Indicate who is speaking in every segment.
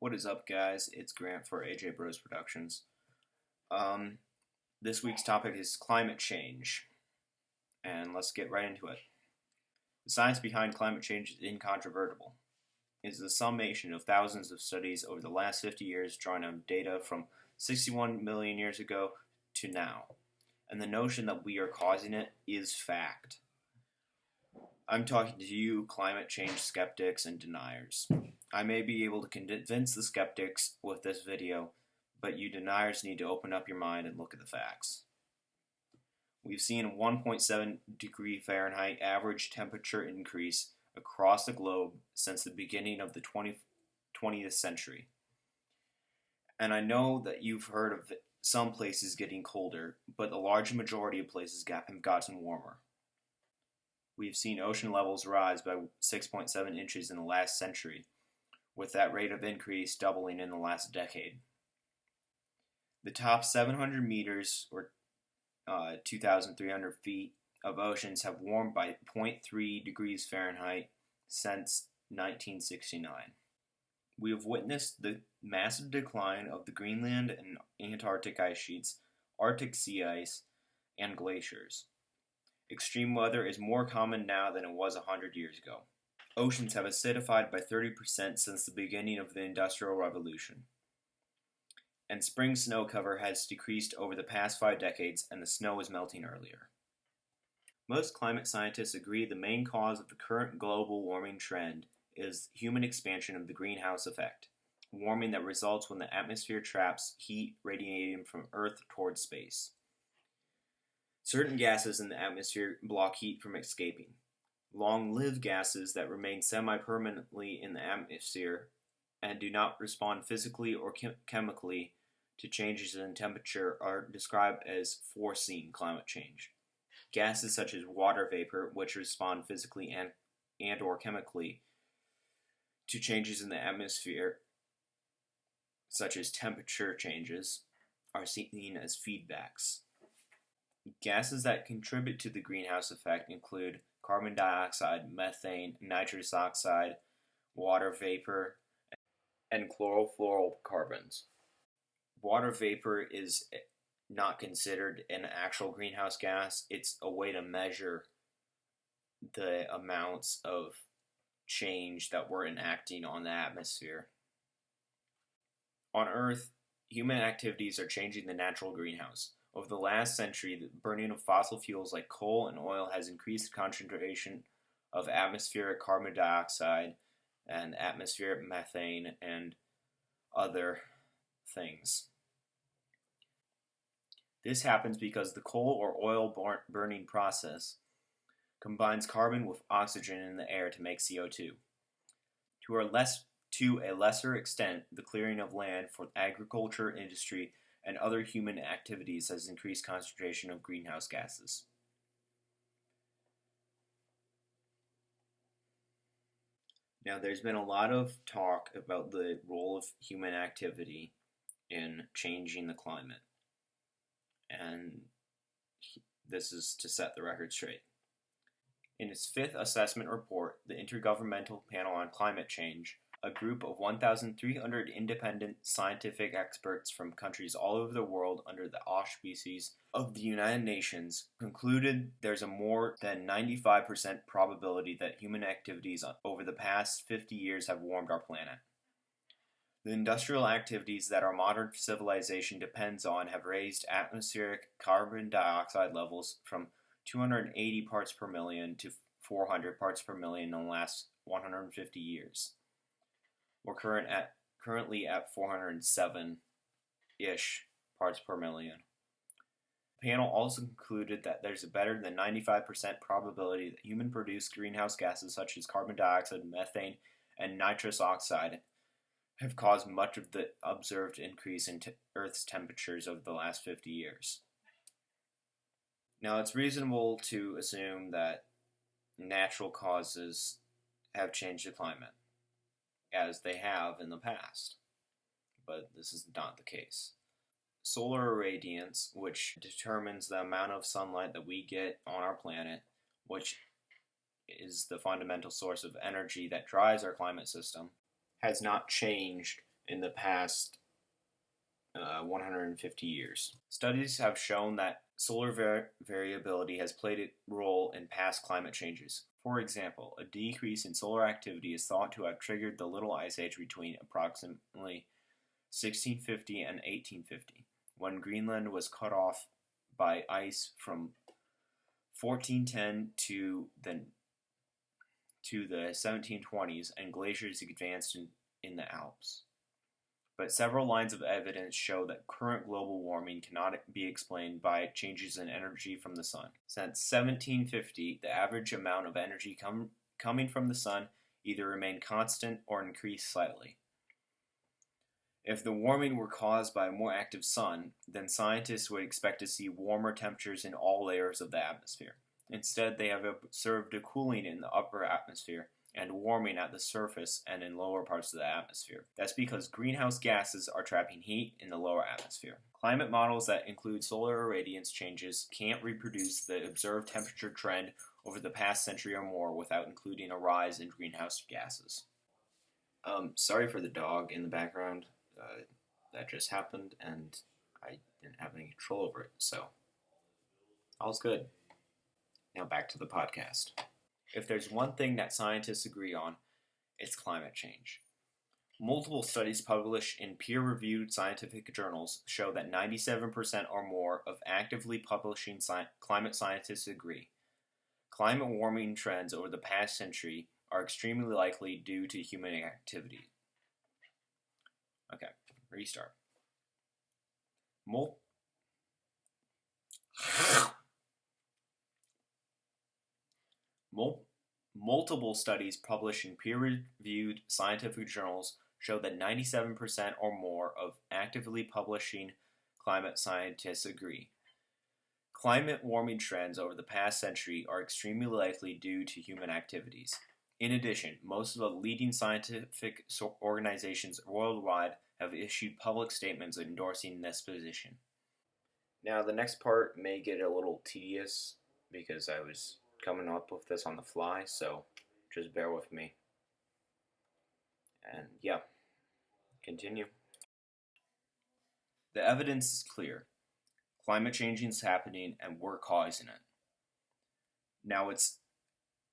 Speaker 1: What is up, guys? It's Grant for AJ Bros Productions. This week's topic is climate change, and let's get right into it. The science behind climate change is incontrovertible. It is the summation of thousands of studies over the last 50 years drawing on data from 61 million years ago to now, and the notion that we are causing it is fact. I'm talking to you, climate change skeptics and deniers. I may be able to convince the skeptics with this video, but you deniers need to open up your mind and look at the facts. We've seen a 1.7 degree Fahrenheit average temperature increase across the globe since the beginning of the 20th century. And I know that you've heard of some places getting colder, but the large majority of places have gotten warmer. We've seen ocean levels rise by 6.7 inches in the last century, with that rate of increase doubling in the last decade. The top 700 meters, or 2,300 feet, of oceans have warmed by 0.3 degrees Fahrenheit since 1969. We have witnessed the massive decline of the Greenland and Antarctic ice sheets, Arctic sea ice, and glaciers. Extreme weather is more common now than it was 100 years ago. Oceans have acidified by 30% since the beginning of the Industrial Revolution. And spring snow cover has decreased over the past 5 decades, and the snow is melting earlier. Most climate scientists agree the main cause of the current global warming trend is human expansion of the greenhouse effect, warming that results when the atmosphere traps heat radiating from Earth towards space. Certain gases in the atmosphere block heat from escaping. Long-lived gases that remain semi-permanently in the atmosphere and do not respond physically or chemically to changes in temperature are described as foreseen climate change. Gases such as water vapor, which respond physically and or chemically to changes in the atmosphere, such as temperature changes, are seen as feedbacks. Gases that contribute to the greenhouse effect include carbon dioxide, methane, nitrous oxide, water vapor, and chlorofluorocarbons. Water vapor is not considered an actual greenhouse gas. It's a way to measure the amounts of change that we're enacting on the atmosphere. On Earth, human activities are changing the natural greenhouse. Over the last century, the burning of fossil fuels like coal and oil has increased the concentration of atmospheric carbon dioxide and atmospheric methane and other things. This happens because the coal or oil burning process combines carbon with oxygen in the air to make CO2. To a lesser extent, the clearing of land for agriculture, industry, and other human activities has increased concentration of greenhouse gases. Now, there's been a lot of talk about the role of human activity in changing the climate, and this is to set the record straight. In its 5th assessment report, the Intergovernmental Panel on Climate Change, a group of 1,300 independent scientific experts from countries all over the world under the auspices of the United Nations, concluded there's a more than 95% probability that human activities over the past 50 years have warmed our planet. The industrial activities that our modern civilization depends on have raised atmospheric carbon dioxide levels from 280 parts per million to 400 parts per million in the last 150 years. We're currently at 407-ish parts per million. The panel also concluded that there's a better than 95% probability that human-produced greenhouse gases such as carbon dioxide, methane, and nitrous oxide have caused much of the observed increase in Earth's temperatures over the last 50 years. Now, it's reasonable to assume that natural causes have changed the climate, as they have in the past, but this is not the case. Solar irradiance, which determines the amount of sunlight that we get on our planet, which is the fundamental source of energy that drives our climate system, has not changed in the past 150 years. Studies have shown that solar variability has played a role in past climate changes. For example, a decrease in solar activity is thought to have triggered the Little Ice Age between approximately 1650 and 1850, when Greenland was cut off by ice from 1410 to the 1720s, and glaciers advanced in the Alps. But several lines of evidence show that current global warming cannot be explained by changes in energy from the sun. Since 1750, the average amount of energy coming from the sun either remained constant or increased slightly. If the warming were caused by a more active sun, then scientists would expect to see warmer temperatures in all layers of the atmosphere. Instead, they have observed a cooling in the upper atmosphere and warming at the surface and in lower parts of the atmosphere. That's because greenhouse gases are trapping heat in the lower atmosphere. Climate models that include solar irradiance changes can't reproduce the observed temperature trend over the past century or more without including a rise in greenhouse gases. Sorry for the dog in the background. That just happened, and I didn't have any control over it, so all's good. Now back to the podcast. If there's one thing that scientists agree on, it's climate change. Multiple studies published in peer-reviewed scientific journals show that 97% or more of actively publishing climate scientists agree. Climate warming trends over the past century are extremely likely due to human activity. Okay, restart. Multiple studies published in peer-reviewed scientific journals show that 97% or more of actively publishing climate scientists agree. Climate warming trends over the past century are extremely likely due to human activities. In addition, most of the leading scientific organizations worldwide have issued public statements endorsing this position. Now, the next part may get a little tedious because I was coming up with this on the fly, so just bear with me. And yeah, continue. The evidence is clear. Climate change is happening and we're causing it. Now, it's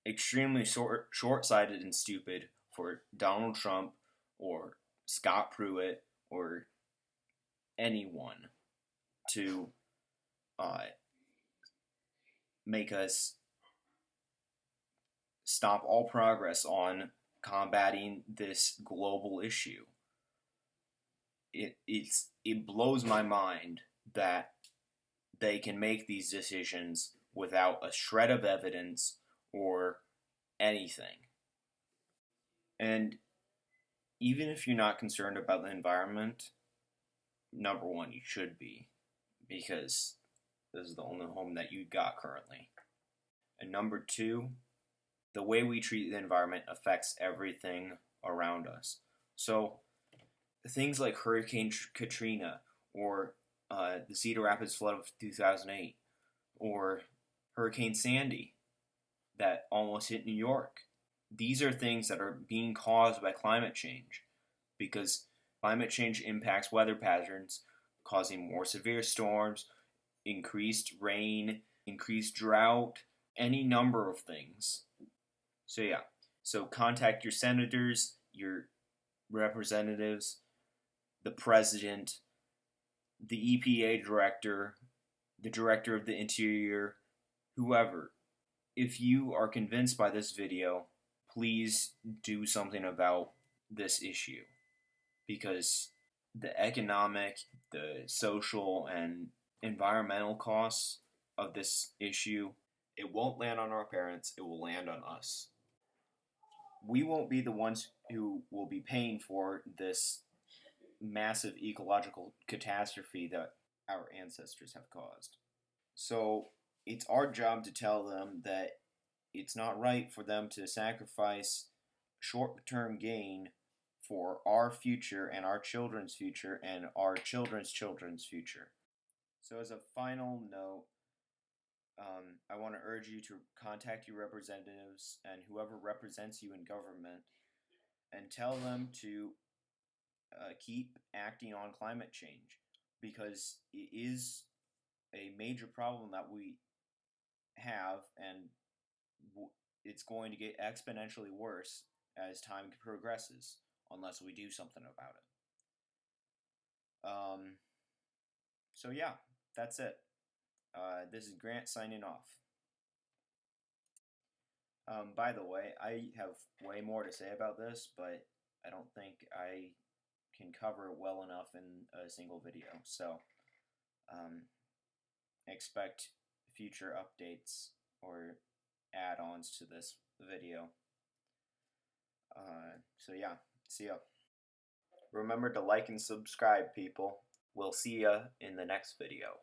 Speaker 1: extremely short-sighted and stupid for Donald Trump or Scott Pruitt or anyone to make us stop all progress on combating this global issue. It blows my mind that they can make these decisions without a shred of evidence or anything. And even if you're not concerned about the environment, number one, you should be, because this is the only home that you got currently. And number two, the way we treat the environment affects everything around us. So things like Hurricane Katrina or the Cedar Rapids flood of 2008 or Hurricane Sandy that almost hit New York. These are things that are being caused by climate change because climate change impacts weather patterns, causing more severe storms, increased rain, increased drought, any number of things. So contact your senators, your representatives, the president, the EPA director, the director of the interior, whoever. If you are convinced by this video, please do something about this issue, because the economic, the social, and environmental costs of this issue, it won't land on our parents, it will land on us. We won't be the ones who will be paying for this massive ecological catastrophe that our ancestors have caused. So it's our job to tell them that it's not right for them to sacrifice short-term gain for our future and our children's future and our children's children's future. So as a final note, I want to urge you to contact your representatives and whoever represents you in government and tell them to keep acting on climate change, because it is a major problem that we have, and it's going to get exponentially worse as time progresses unless we do something about it. So yeah, that's it. This is Grant signing off. By the way, I have way more to say about this, but I don't think I can cover it well enough in a single video. So expect future updates or add-ons to this video. So yeah, see ya. Remember to like and subscribe, people. We'll see ya in the next video.